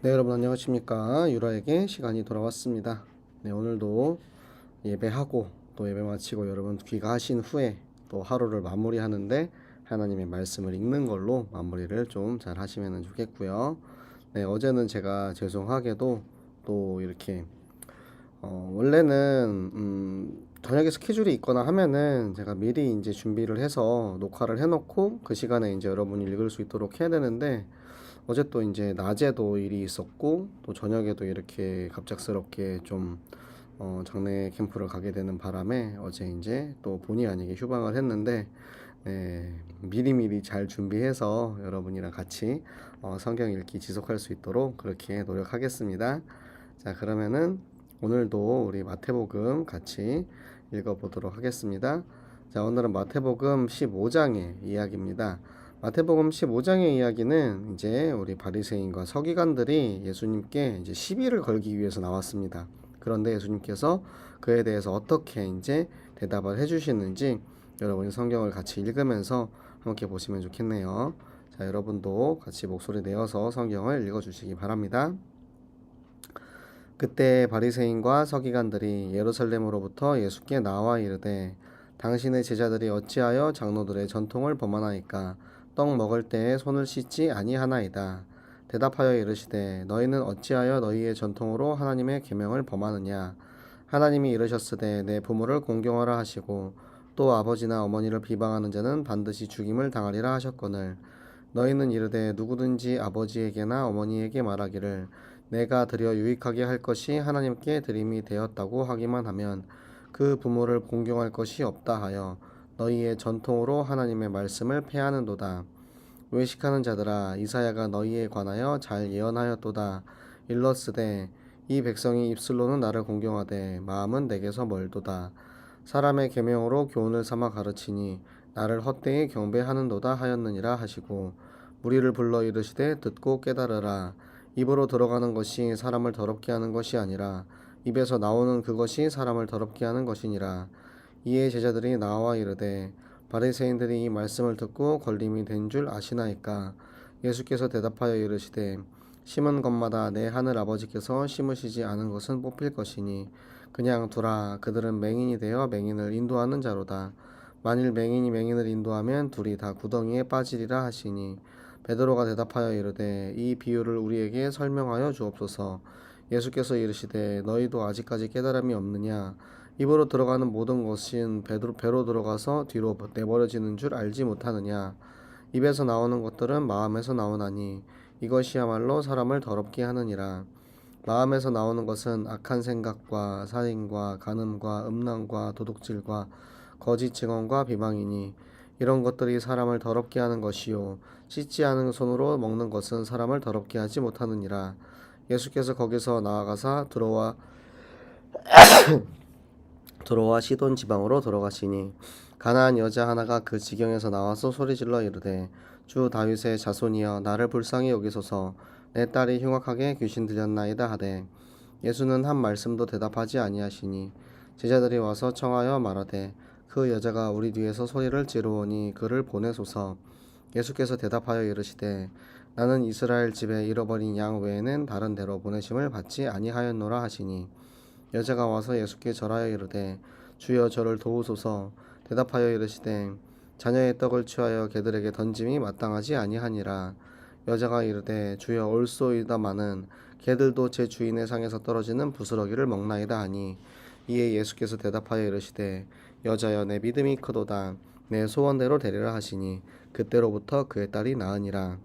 네, 여러분 안녕하십니까. 유라에게 시간이 돌아왔습니다. 네, 오늘도 예배하고 또 예배 마치고 여러분 귀가하신 후에 또 하루를 마무리하는데 하나님의 말씀을 읽는 걸로 마무리를 좀 잘 하시면 좋겠고요. 네, 어제는 제가 죄송하게도 또 이렇게 원래는 저녁에 스케줄이 있거나 하면은 제가 미리 이제 준비를 해서 녹화를 해놓고 그 시간에 이제 여러분이 읽을 수 있도록 해야 되는데 어제 또 이제 낮에도 일이 있었고 또 저녁에도 이렇게 갑작스럽게 좀 장례 캠프를 가게 되는 바람에 어제 이제 또 본의 아니게 휴방을 했는데 네, 미리미리 잘 준비해서 여러분이랑 같이 성경 읽기 지속할 수 있도록 그렇게 노력하겠습니다. 자, 그러면은 오늘도 우리 마태복음 같이 읽어보도록 하겠습니다. 자, 오늘은 마태복음 15장의 이야기입니다. 마태복음 15장의 이야기는 이제 우리 바리새인과 서기관들이 예수님께 이제 시비를 걸기 위해서 나왔습니다. 그런데 예수님께서 그에 대해서 어떻게 이제 대답을 해주시는지 여러분이 성경을 같이 읽으면서 함께 보시면 좋겠네요. 자, 여러분도 같이 목소리 내어서 성경을 읽어주시기 바랍니다. 그때 바리새인과 서기관들이 예루살렘으로부터 예수께 나와 이르되 당신의 제자들이 어찌하여 장로들의 전통을 범하나이까 떡 먹을 때에 손을 씻지 아니하나이다. 대답하여 이르시되 너희는 어찌하여 너희의 전통으로 하나님의 계명을 범하느냐. 하나님이 이르셨으되 내 부모를 공경하라 하시고 또 아버지나 어머니를 비방하는 자는 반드시 죽임을 당하리라 하셨거늘 너희는 이르되 누구든지 아버지에게나 어머니에게 말하기를 내가 드려 유익하게 할 것이 하나님께 드림이 되었다고 하기만 하면 그 부모를 공경할 것이 없다 하여 너희의 전통으로 하나님의 말씀을 폐하는도다. 외식하는 자들아 이사야가 너희에 관하여 잘 예언하였도다. 일러스되 이 백성이 입술로는 나를 공경하되 마음은 내게서 멀도다. 사람의 계명으로 교훈을 삼아 가르치니 나를 헛되이 경배하는도다 하였느니라 하시고 무리를 불러 이르시되 듣고 깨달으라. 입으로 들어가는 것이 사람을 더럽게 하는 것이 아니라 입에서 나오는 그것이 사람을 더럽게 하는 것이니라. 이에 제자들이 나와 이르되 바리새인들이 이 말씀을 듣고 걸림이 된 줄 아시나이까. 예수께서 대답하여 이르시되 심은 것마다 내 하늘 아버지께서 심으시지 않은 것은 뽑힐 것이니 그냥 두라. 그들은 맹인이 되어 맹인을 인도하는 자로다. 만일 맹인이 맹인을 인도하면 둘이 다 구덩이에 빠지리라 하시니 베드로가 대답하여 이르되 이 비유를 우리에게 설명하여 주옵소서. 예수께서 이르시되 너희도 아직까지 깨달음이 없느냐. 입으로 들어가는 모든 것은 배로 들어가서 뒤로 내버려지는 줄 알지 못하느냐. 입에서 나오는 것들은 마음에서 나오나니 이것이야말로 사람을 더럽게 하느니라. 마음에서 나오는 것은 악한 생각과 살인과 간음과 음란과 도둑질과 거짓 증언과 비방이니 이런 것들이 사람을 더럽게 하는 것이요 씻지 않은 손으로 먹는 것은 사람을 더럽게 하지 못하느니라. 예수께서 거기서 나아가사 들어와 시돈 지방으로 돌아가시니 가나안 여자 하나가 그 지경에서 나와서 소리질러 이르되 주 다윗의 자손이여 나를 불쌍히 여기소서. 내 딸이 흉악하게 귀신 들렸나이다 하되 예수는 한 말씀도 대답하지 아니하시니 제자들이 와서 청하여 말하되 그 여자가 우리 뒤에서 소리를 지르오니 그를 보내소서. 예수께서 대답하여 이르시되 나는 이스라엘 집에 잃어버린 양 외에는 다른 데로 보내심을 받지 아니하였노라 하시니 여자가 와서 예수께 절하여 이르되 주여 저를 도우소서. 대답하여 이르시되 자녀의 떡을 취하여 개들에게 던짐이 마땅하지 아니하니라. 여자가 이르되 주여 올소이다마는 개들도 제 주인의 상에서 떨어지는 부스러기를 먹나이다 하니 이에 예수께서 대답하여 이르시되 여자여 내 믿음이 크도다. 내 소원대로 되리라 하시니 그때로부터 그의 딸이 나으니라.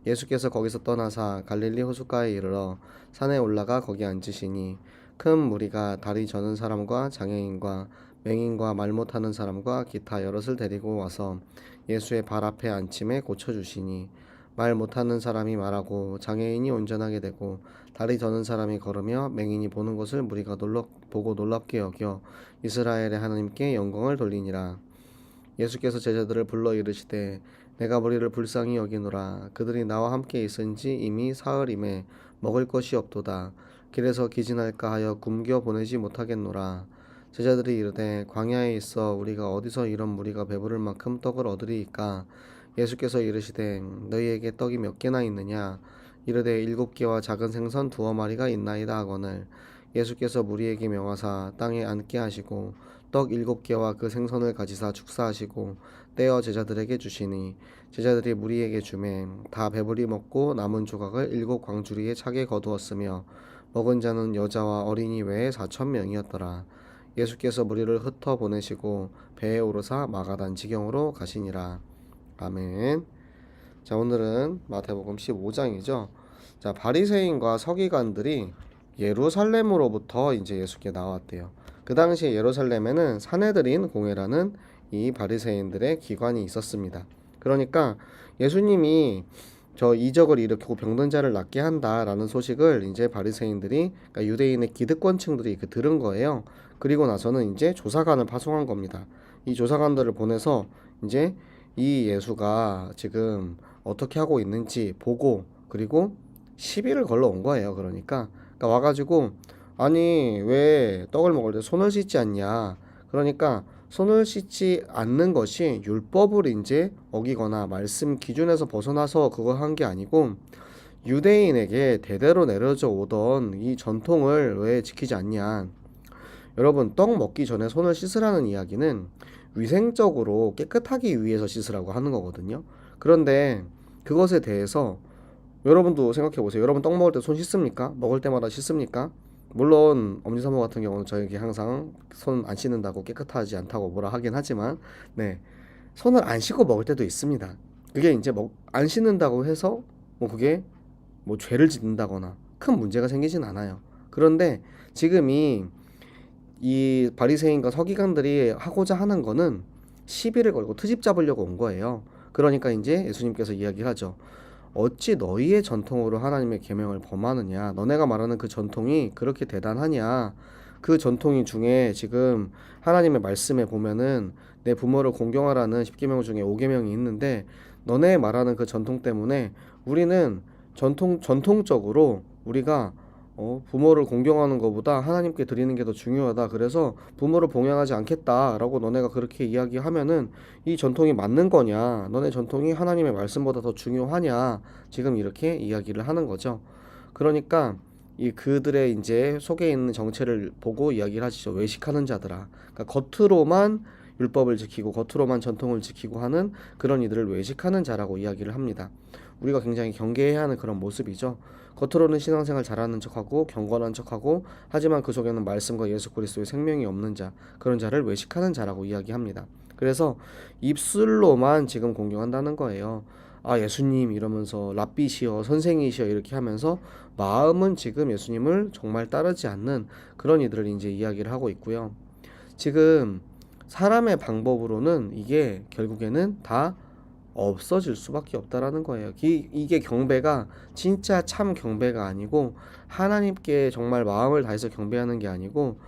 예수께서 거기서 떠나사 갈릴리 호숫가에 이르러 산에 올라가 거기 앉으시니 큰 무리가 다리 저는 사람과 장애인과 맹인과 말 못하는 사람과 기타 여럿을 데리고 와서 예수의 발 앞에 앉힘에 고쳐주시니 말 못하는 사람이 말하고 장애인이 운전하게 되고 다리 저는 사람이 걸으며 맹인이 보는 것을 무리가 보고 놀랍게 여겨 이스라엘의 하나님께 영광을 돌리니라. 예수께서 제자들을 불러 이르시되 내가 무리를 불쌍히 여기노라. 그들이 나와 함께 있은지 이미 사흘임에 먹을 것이 없도다. 길에서 기진할까 하여 굶겨 보내지 못하겠노라. 제자들이 이르되 광야에 있어 우리가 어디서 이런 무리가 배부를 만큼 떡을 얻으리이까. 예수께서 이르시되 너희에게 떡이 몇 개나 있느냐. 이르되 7개와 작은 생선 2마리가 있나이다 하거늘 예수께서 무리에게 명하사 땅에 앉게 하시고 떡 7개와 그 생선을 가지사 축사하시고 떼어 제자들에게 주시니 제자들이 무리에게 주매 다 배불리 먹고 남은 조각을 7광주리에 차게 거두었으며 먹은 자는 여자와 어린이 외에 4,000명이었더라. 예수께서 무리를 흩어 보내시고 배에 오르사 마가단 지경으로 가시니라. 아멘. 자, 오늘은 마태복음 15장이죠. 자, 바리새인과 서기관들이 예루살렘으로부터 이제 예수께 나왔대요. 그 당시에 예루살렘에는 사내들인 공회라는 이 바리새인들의 기관이 있었습니다. 그러니까 예수님이 저 이적을 일으키고 병든 자를 낫게 한다라는 소식을 이제 바리새인들이, 그러니까 유대인의 기득권층들이 들은 거예요. 그리고 나서는 이제 조사관을 파송한 겁니다. 이 조사관들을 보내서 이제 이 예수가 지금 어떻게 하고 있는지 보고, 그리고 시비를 걸러 온 거예요. 그러니까 와가지고 아니 왜 떡을 먹을 때 손을 씻지 않냐. 그러니까 손을 씻지 않는 것이 율법을 이제 어기거나 말씀 기준에서 벗어나서 그거 한 게 아니고 유대인에게 대대로 내려져 오던 이 전통을 왜 지키지 않냐. 여러분, 떡 먹기 전에 손을 씻으라는 이야기는 위생적으로 깨끗하기 위해서 씻으라고 하는 거거든요. 그런데 그것에 대해서 여러분도 생각해 보세요. 여러분 떡 먹을 때 손 씻습니까? 먹을 때마다 씻습니까? 물론 엄지사모 같은 경우는 저에게 항상 손 안 씻는다고, 깨끗하지 않다고 뭐라 하긴 하지만, 네, 손을 안 씻고 먹을 때도 있습니다. 그게 이제 안 씻는다고 해서 뭐 그게 뭐 죄를 짓는다거나 큰 문제가 생기진 않아요. 그런데 지금 이 바리새인과 서기관들이 하고자 하는 거는 시비를 걸고 트집 잡으려고 온 거예요. 그러니까 이제 예수님께서 이야기를 하죠. 어찌 너희의 전통으로 하나님의 계명을 범하느냐. 너네가 말하는 그 전통이 그렇게 대단하냐. 그 전통이 중에 지금 하나님의 말씀에 보면은 내 부모를 공경하라는 10계명 중에 5계명이 있는데, 너네 말하는 그 전통 때문에 우리는 전통적으로 우리가 부모를 공경하는 것보다 하나님께 드리는 게 더 중요하다. 그래서 부모를 봉양하지 않겠다라고 너네가 그렇게 이야기하면은 이 전통이 맞는 거냐? 너네 전통이 하나님의 말씀보다 더 중요하냐? 지금 이렇게 이야기를 하는 거죠. 그러니까 이 그들의 이제 속에 있는 정체를 보고 이야기를 하시죠. 외식하는 자들아. 그러니까 겉으로만 율법을 지키고 겉으로만 전통을 지키고 하는 그런 이들을 외식하는 자라고 이야기를 합니다. 우리가 굉장히 경계해야 하는 그런 모습이죠. 겉으로는 신앙생활 잘하는 척하고 경건한 척하고, 하지만 그 속에는 말씀과 예수 그리스도의 생명이 없는 자, 그런 자를 외식하는 자라고 이야기합니다. 그래서 입술로만 지금 공경한다는 거예요. 아, 예수님 이러면서 랍비시여 선생이시여 이렇게 하면서 마음은 지금 예수님을 정말 따르지 않는 그런 이들을 이제 이야기를 하고 있고요. 지금 사람의 방법으로는 이게 결국에는 다 없어질 수밖에 없다라는 거예요. 이게 경배가 진짜 참 경배가 아니고, 하나님께 정말 마음을 다해서 경배하는 게 아니고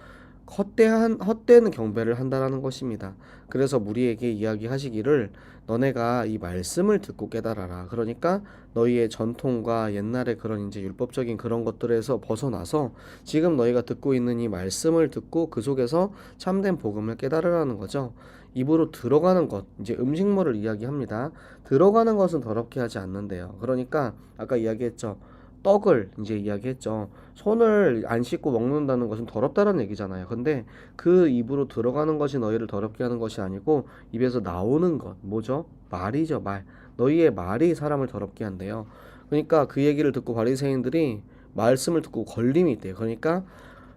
헛되는 경배를 한다라는 것입니다. 그래서 무리에게 이야기하시기를 너네가 이 말씀을 듣고 깨달아라. 그러니까 너희의 전통과 옛날의 그런 이제 율법적인 그런 것들에서 벗어나서 지금 너희가 듣고 있는 이 말씀을 듣고 그 속에서 참된 복음을 깨달으라는 거죠. 입으로 들어가는 것, 이제 음식물을 이야기합니다. 들어가는 것은 더럽게 하지 않는데요. 그러니까 아까 이야기했죠. 떡을 이제 이야기했죠. 손을 안 씻고 먹는다는 것은 더럽다는 얘기잖아요. 근데 그 입으로 들어가는 것이 너희를 더럽게 하는 것이 아니고 입에서 나오는 것, 뭐죠? 말이죠, 말. 너희의 말이 사람을 더럽게 한대요. 그러니까 그 얘기를 듣고 바리새인들이 말씀을 듣고 걸림이 있대요. 그러니까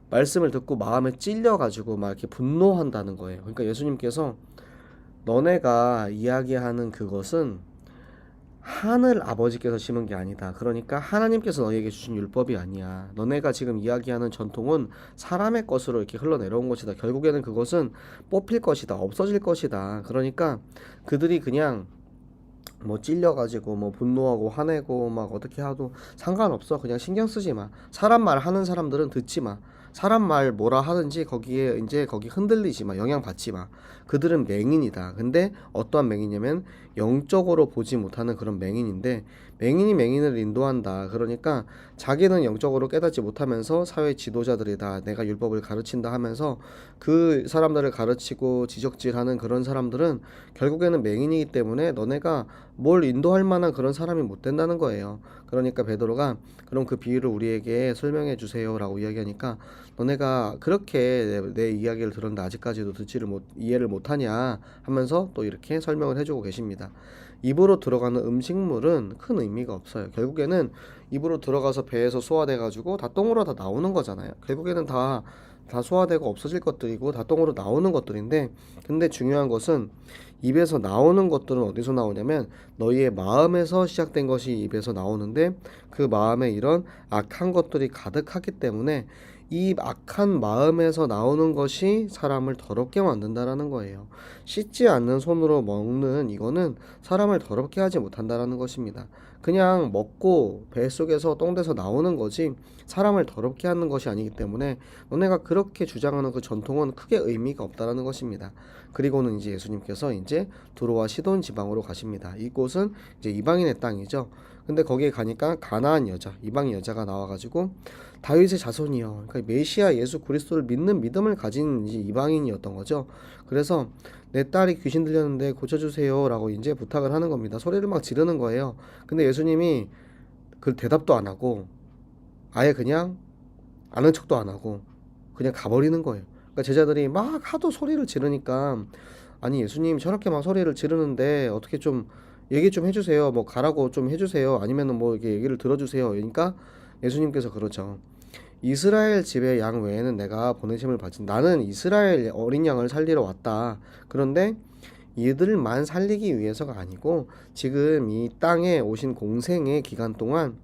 말씀을 듣고 마음에 찔려가지고 막 이렇게 분노한다는 거예요. 그러니까 예수님께서 너네가 이야기하는 그것은 하늘 아버지께서 심은 게 아니다. 그러니까 하나님께서 너희에게 주신 율법이 아니야. 너네가 지금 이야기하는 전통은 사람의 것으로 이렇게 흘러내려온 것이다. 결국에는 그것은 뽑힐 것이다. 없어질 것이다. 그러니까 그들이 그냥 뭐 찔려가지고 뭐 분노하고 화내고 막 어떻게 하도 상관없어. 그냥 신경 쓰지 마. 사람 말 하는 사람들은 듣지 마. 사람 말 뭐라 하든지 거기에 이제 거기 흔들리지 마. 영향 받지 마. 그들은 맹인이다. 근데 어떠한 맹인이냐면 영적으로 보지 못하는 그런 맹인인데, 맹인이 맹인을 인도한다. 그러니까 자기는 영적으로 깨닫지 못하면서 사회 지도자들이다, 내가 율법을 가르친다 하면서 그 사람들을 가르치고 지적질하는 그런 사람들은 결국에는 맹인이기 때문에 너네가 뭘 인도할 만한 그런 사람이 못 된다는 거예요. 그러니까 베드로가 그럼 그 비유를 우리에게 설명해 주세요라고 이야기하니까 너네가 그렇게 내 이야기를 들었는데 아직까지도 이해를 못하냐 하면서 또 이렇게 설명을 해주고 계십니다. 입으로 들어가는 음식물은 큰 의미가 없어요. 결국에는 입으로 들어가서 배에서 소화돼 가지고 다 똥으로 다 나오는 거잖아요. 결국에는 다 소화되고 없어질 것들이고 다 똥으로 나오는 것들인데, 근데 중요한 것은 입에서 나오는 것들은 어디서 나오냐면 너희의 마음에서 시작된 것이 입에서 나오는데, 그 마음에 이런 악한 것들이 가득하기 때문에 이 악한 마음에서 나오는 것이 사람을 더럽게 만든다라는 거예요. 씻지 않는 손으로 먹는 이거는 사람을 더럽게 하지 못한다라는 것입니다. 그냥 먹고 뱃속에서 똥돼서 나오는 거지 사람을 더럽게 하는 것이 아니기 때문에 너네가 그렇게 주장하는 그 전통은 크게 의미가 없다라는 것입니다. 그리고는 이제 예수님께서 이제 두로와 시돈 지방으로 가십니다. 이곳은 이제 이방인의 땅이죠. 근데 거기에 가니까 가나안 여자, 이방인 여자가 나와가지고 다윗의 자손이요, 그러니까 메시아 예수 그리스도를 믿는 믿음을 가진 이제 이방인이었던 거죠. 그래서 내 딸이 귀신 들렸는데 고쳐주세요라고 이제 부탁을 하는 겁니다. 소리를 막 지르는 거예요. 근데 예수님이 그 대답도 안 하고 아예 그냥 아는 척도 안 하고 그냥 가버리는 거예요. 그러니까 제자들이 막 하도 소리를 지르니까, 아니 예수님 저렇게 막 소리를 지르는데 어떻게 좀 얘기 좀 해주세요. 뭐 가라고 좀 해주세요. 아니면은 뭐 이렇게 얘기를 들어주세요. 그러니까 예수님께서 그러죠. 이스라엘 집의 양 외에는 내가 보내심을 받지. 나는 이스라엘 어린 양을 살리러 왔다. 그런데 이들만 살리기 위해서가 아니고 지금 이 땅에 오신 공생의 기간 동안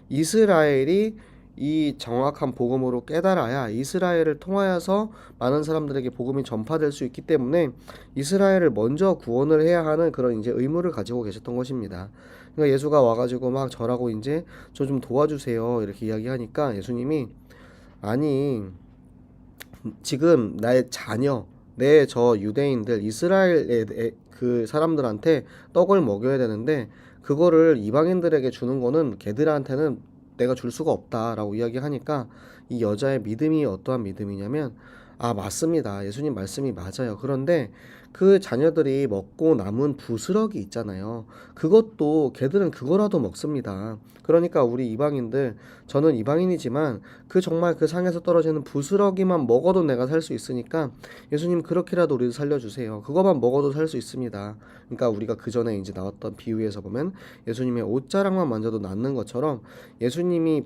이스라엘이 이 정확한 복음으로 깨달아야 이스라엘을 통하여서 많은 사람들에게 복음이 전파될 수 있기 때문에 이스라엘을 먼저 구원을 해야 하는 그런 이제 의무를 가지고 계셨던 것입니다. 그러니까 예수가 와가지고 막 저라고 이제 저 좀 도와주세요 이렇게 이야기하니까 예수님이, 아니 지금 나의 자녀, 내 저 유대인들 이스라엘의 그 사람들한테 떡을 먹여야 되는데 그거를 이방인들에게 주는 거는 걔들한테는 내가 줄 수가 없다라고 이야기하니까 이 여자의 믿음이 어떠한 믿음이냐면, 아 맞습니다, 예수님 말씀이 맞아요. 그런데 그 자녀들이 먹고 남은 부스러기 있잖아요. 그것도 걔들은 그거라도 먹습니다. 그러니까 우리 이방인들, 저는 이방인이지만 그 정말 그 상에서 떨어지는 부스러기만 먹어도 내가 살 수 있으니까 예수님 그렇게라도 우리를 살려주세요. 그거만 먹어도 살 수 있습니다. 그러니까 우리가 그 전에 이제 나왔던 비유에서 보면 예수님의 옷자락만 만져도 낫는 것처럼 예수님이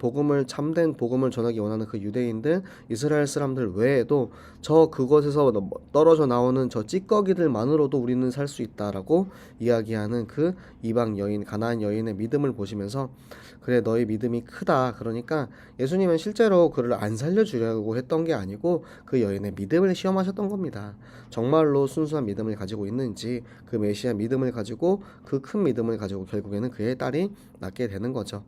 참된 복음을 전하기 원하는 그 유대인들, 이스라엘 사람들 외에도 저 그것에서 떨어져 나오는 저 찌꺼기들만으로도 우리는 살 수 있다라고 이야기하는 그 이방 여인, 가나안 여인의 믿음을 보시면서, 그래 너희 믿음이 크다. 그러니까 예수님은 실제로 그를 안 살려주려고 했던 게 아니고 그 여인의 믿음을 시험하셨던 겁니다. 정말로 순수한 믿음을 가지고 있는지, 그 메시아 믿음을 가지고, 그 큰 믿음을 가지고 결국에는 그의 딸이 낳게 되는 거죠.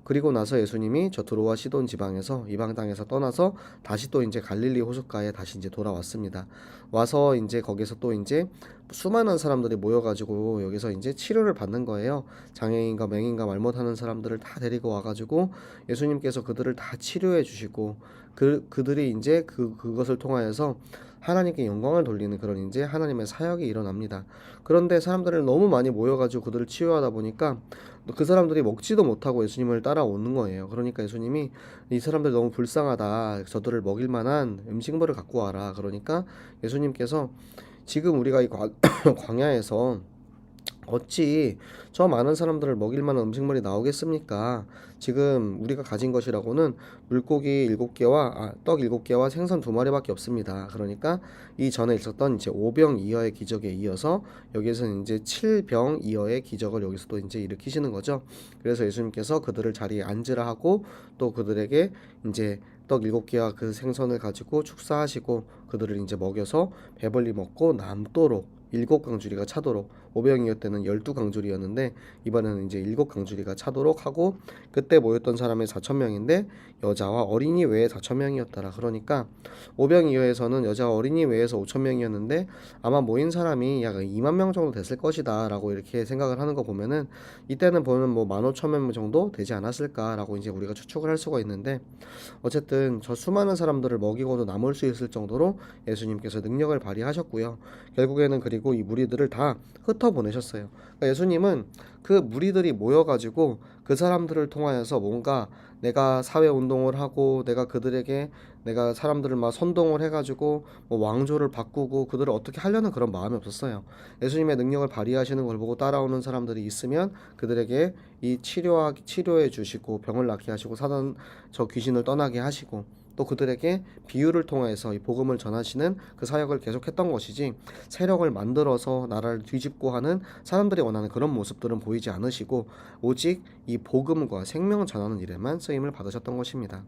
그리고 나서 예수님이 저 두로와 시돈 지방에서, 이방 땅에서 떠나서 다시 또 이제 갈릴리 호숫가에 다시 이제 돌아왔습니다. 와서 이제 거기서 또 이제 수많은 사람들이 모여가지고 여기서 이제 치료를 받는 거예요. 장애인과 맹인과 말 못하는 사람들을 다 데리고 와가지고 예수님께서 그들을 다 치료해 주시고, 그들이 이제 그것을 통하여서 하나님께 영광을 돌리는 그런 이제 하나님의 사역이 일어납니다. 그런데 사람들을 너무 많이 모여가지고 그들을 치유하다 보니까 그 사람들이 먹지도 못하고 예수님을 따라오는 거예요. 그러니까 예수님이 이 사람들 너무 불쌍하다, 저들을 먹일 만한 음식물을 갖고 와라. 그러니까 예수님께서 지금 우리가 이 광야에서 어찌 저 많은 사람들을 먹일 만한 음식물이 나오겠습니까? 지금 우리가 가진 것이라고는 물고기 7개와 떡 7개와 생선 2마리밖에 없습니다. 그러니까 이 전에 있었던 이제 5병 2어의 기적에 이어서 여기서는 이제 7병 2어의 기적을 여기서 또 이제 일으키시는 거죠. 그래서 예수님께서 그들을 자리에 앉으라 하고 또 그들에게 이제 떡 7개와 그 생선을 가지고 축사하시고 그들을 이제 먹여서 배불리 먹고 남도록 7강주리가 차도록, 오병이어 때는 12강주리였는데 이번에는 이제 7강주리가 차도록 하고, 그때 모였던 사람이 4,000명인데 여자와 어린이 외에 4,000명이었더라. 그러니까 오병이어에서는 여자와 어린이 외에서 5,000명이었는데 아마 모인 사람이 약 2만 명 정도 됐을 것이다 라고 이렇게 생각을 하는 거 보면은, 이때는 보면 뭐 15,000명 정도 되지 않았을까 라고 이제 우리가 추측을 할 수가 있는데, 어쨌든 저 수많은 사람들을 먹이고도 남을 수 있을 정도로 예수님께서 능력을 발휘하셨고요. 결국에는 그리고 이 무리들을 다 흩어보내셨어요. 그러니까 예수님은 그 무리들이 모여가지고 그 사람들을 통하여서 뭔가 내가 사회 운동을 하고 내가 사람들을 막 선동을 해가지고 뭐 왕조를 바꾸고 그들을 어떻게 하려는 그런 마음이 없었어요. 예수님의 능력을 발휘하시는 걸 보고 따라오는 사람들이 있으면 그들에게 이 치료해 주시고 병을 낫게 하시고 사단 저 귀신을 떠나게 하시고, 또 그들에게 비유를 통해서 이 복음을 전하시는 그 사역을 계속했던 것이지, 세력을 만들어서 나라를 뒤집고 하는 사람들이 원하는 그런 모습들은 보이지 않으시고 오직 이 복음과 생명 전하는 일에만 쓰임을 받으셨던 것입니다.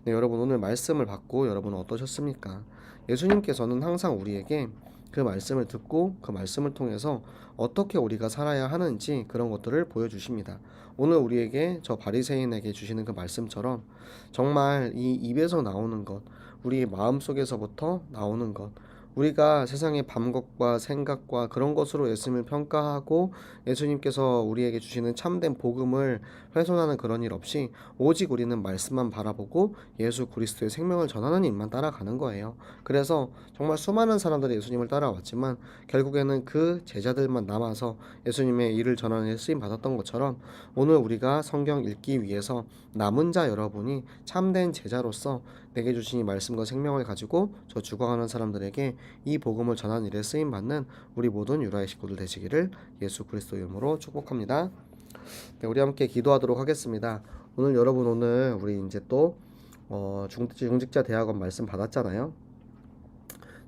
네, 여러분 오늘 말씀을 받고 여러분은 어떠셨습니까? 예수님께서는 항상 우리에게 그 말씀을 듣고 그 말씀을 통해서 어떻게 우리가 살아야 하는지 그런 것들을 보여주십니다. 오늘 우리에게 저 바리새인에게 주시는 그 말씀처럼 정말 이 입에서 나오는 것, 우리 마음속에서부터 나오는 것, 우리가 세상의 감각과 생각과 그런 것으로 예수님을 평가하고 예수님께서 우리에게 주시는 참된 복음을 훼손하는 그런 일 없이 오직 우리는 말씀만 바라보고 예수 그리스도의 생명을 전하는 일만 따라가는 거예요. 그래서 정말 수많은 사람들이 예수님을 따라왔지만 결국에는 그 제자들만 남아서 예수님의 일을 전하는 데 쓰임 받았던 것처럼, 오늘 우리가 성경 읽기 위해서 남은 자 여러분이 참된 제자로서 내게 주신 이 말씀과 생명을 가지고 저 죽어가는 사람들에게 이 복음을 전하는 일에 쓰임 받는 우리 모든 유라의 식구들 되시기를 예수 그리스도 이름으로 축복합니다. 네, 우리 함께 기도하도록 하겠습니다. 오늘 우리 이제 또 중직자 대학원 말씀 받았잖아요.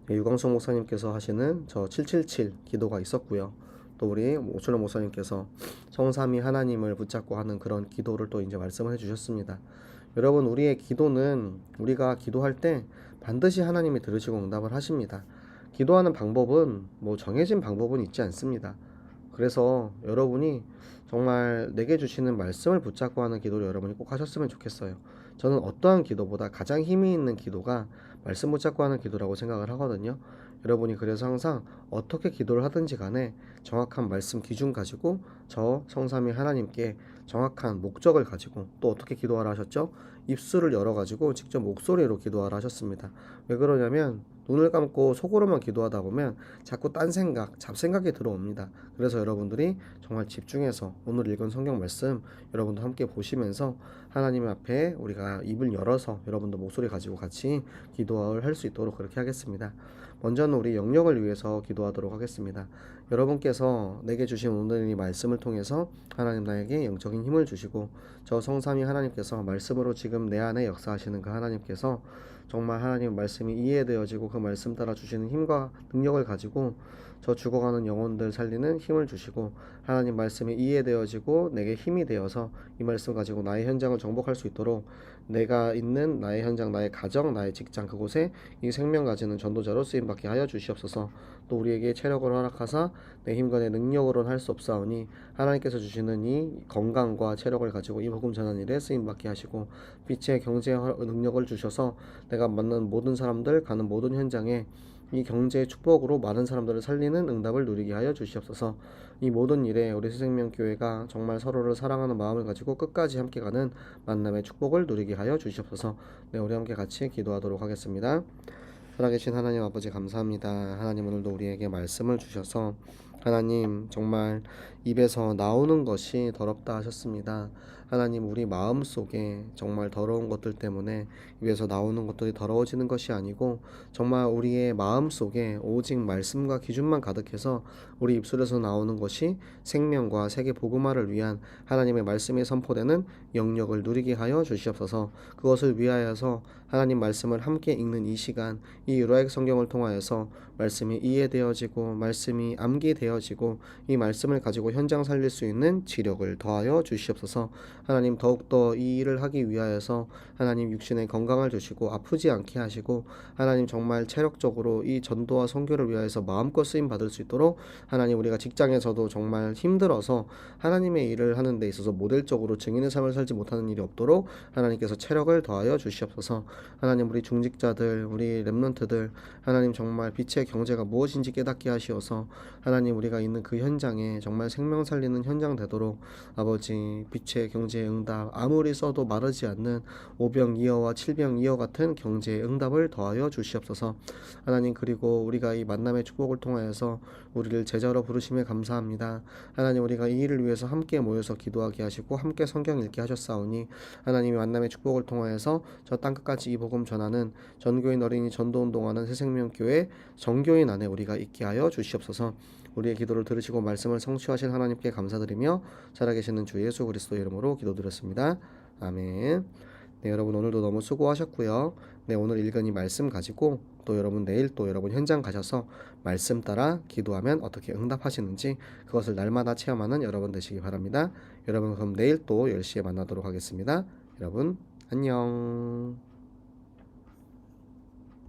네, 유광석 목사님께서 하시는 저 777 기도가 있었고요. 또 우리 오철로 목사님께서 성삼위 하나님을 붙잡고 하는 그런 기도를 또 이제 말씀을 해주셨습니다. 여러분, 우리의 기도는 우리가 기도할 때 반드시 하나님이 들으시고 응답을 하십니다. 기도하는 방법은 뭐 정해진 방법은 있지 않습니다. 그래서 여러분이 정말 내게 주시는 말씀을 붙잡고 하는 기도를 여러분이 꼭 하셨으면 좋겠어요. 저는 어떠한 기도보다 가장 힘이 있는 기도가 말씀 붙잡고 하는 기도라고 생각을 하거든요. 여러분이 그래서 항상 어떻게 기도를 하든지 간에 정확한 말씀 기준 가지고 저 성삼위 하나님께 정확한 목적을 가지고, 또 어떻게 기도하라 하셨죠? 입술을 열어가지고 직접 목소리로 기도하라 하셨습니다. 왜 그러냐면 눈을 감고 속으로만 기도하다 보면 자꾸 딴 생각, 잡생각이 들어옵니다. 그래서 여러분들이 정말 집중해서 오늘 읽은 성경 말씀 여러분도 함께 보시면서 하나님 앞에 우리가 입을 열어서 여러분도 목소리 가지고 같이 기도를 할 수 있도록 그렇게 하겠습니다. 먼저는 우리 영역을 위해서 기도하도록 하겠습니다. 여러분께서 내게 주신 오늘 이 말씀을 통해서 하나님 나에게 영적인 힘을 주시고, 저 성삼위 하나님께서 말씀으로 지금 내 안에 역사하시는 그 하나님께서 정말 하나님 말씀이 이해되어지고 그 말씀 따라 주시는 힘과 능력을 가지고 저 죽어가는 영혼들 살리는 힘을 주시고, 하나님 말씀이 이해되어지고 내게 힘이 되어서 이 말씀 가지고 나의 현장을 정복할 수 있도록 내가 있는 나의 현장, 나의 가정, 나의 직장 그곳에 이 생명 가지는 전도자로 쓰임받게 하여 주시옵소서. 또 우리에게 체력을 허락하사 내 힘과 내 능력으로는 할 수 없사오니 하나님께서 주시는 이 건강과 체력을 가지고 이 복음 전하는 일에 쓰임받게 하시고, 빛의 경제 능력을 주셔서 내가 만나는 모든 사람들, 가는 모든 현장에 이 경제의 축복으로 많은 사람들을 살리는 응답을 누리게 하여 주시옵소서. 이 모든 일에 우리 새생명교회가 정말 서로를 사랑하는 마음을 가지고 끝까지 함께 가는 만남의 축복을 누리게 하여 주시옵소서. 네, 우리 함께 같이 기도하도록 하겠습니다. 살아계신 하나님 아버지 감사합니다. 하나님 오늘도 우리에게 말씀을 주셔서 하나님 정말 입에서 나오는 것이 더럽다 하셨습니다. 하나님 우리 마음속에 정말 더러운 것들 때문에 입에서 나오는 것들이 더러워지는 것이 아니고 정말 우리의 마음속에 오직 말씀과 기준만 가득해서 우리 입술에서 나오는 것이 생명과 세계 복음화를 위한 하나님의 말씀이 선포되는 영역을 누리게 하여 주시옵소서. 그것을 위하여서 하나님 말씀을 함께 읽는 이 시간, 이 유라액 성경을 통하여서 말씀이 이해되어지고 말씀이 암기되어지고 이 말씀을 가지고 현장 살릴 수 있는 지력을 더하여 주시옵소서. 하나님 더욱더 이 일을 하기 위하여서 하나님 육신에 건강을 주시고 아프지 않게 하시고 하나님 정말 체력적으로 이 전도와 선교를 위하여서 마음껏 쓰임 받을 수 있도록 하나님 우리가 직장에서도 정말 힘들어서 하나님의 일을 하는 데 있어서 모델적으로 증인의 삶을 살지 못하는 일이 없도록 하나님께서 체력을 더하여 주시옵소서. 하나님 우리 중직자들 우리 렘넌트들 하나님 정말 빛의 경제가 무엇인지 깨닫게 하시어서 하나님 우리가 있는 그 현장에 정말 생명 살리는 현장 되도록 아버지 빛의 경제의 응답 아무리 써도 마르지 않는 오병이어와 칠병이어 같은 경제의 응답을 더하여 주시옵소서. 하나님 그리고 우리가 이 만남의 축복을 통하여서 우리를 제자로 부르심에 감사합니다. 하나님 우리가 이 일을 위해서 함께 모여서 기도하게 하시고 함께 성경 읽게 하셨사오니 하나님의 만남의 축복을 통하여서 저 땅끝까지 이 복음 전하는 전교인 어린이 전도운동하는 새생명교회 정교인 안에 우리가 있게 하여 주시옵소서. 우리의 기도를 들으시고 말씀을 성취하실 하나님께 감사드리며 살아계시는 주 예수 그리스도 이름으로 기도드렸습니다. 아멘. 네, 여러분 오늘도 너무 수고하셨고요. 네, 오늘 읽은 이 말씀 가지고 또 여러분 내일 또 여러분 현장 가셔서 말씀 따라 기도하면 어떻게 응답하시는지 그것을 날마다 체험하는 여러분 되시기 바랍니다. 여러분 그럼 내일 또 10시에 만나도록 하겠습니다. 여러분 안녕.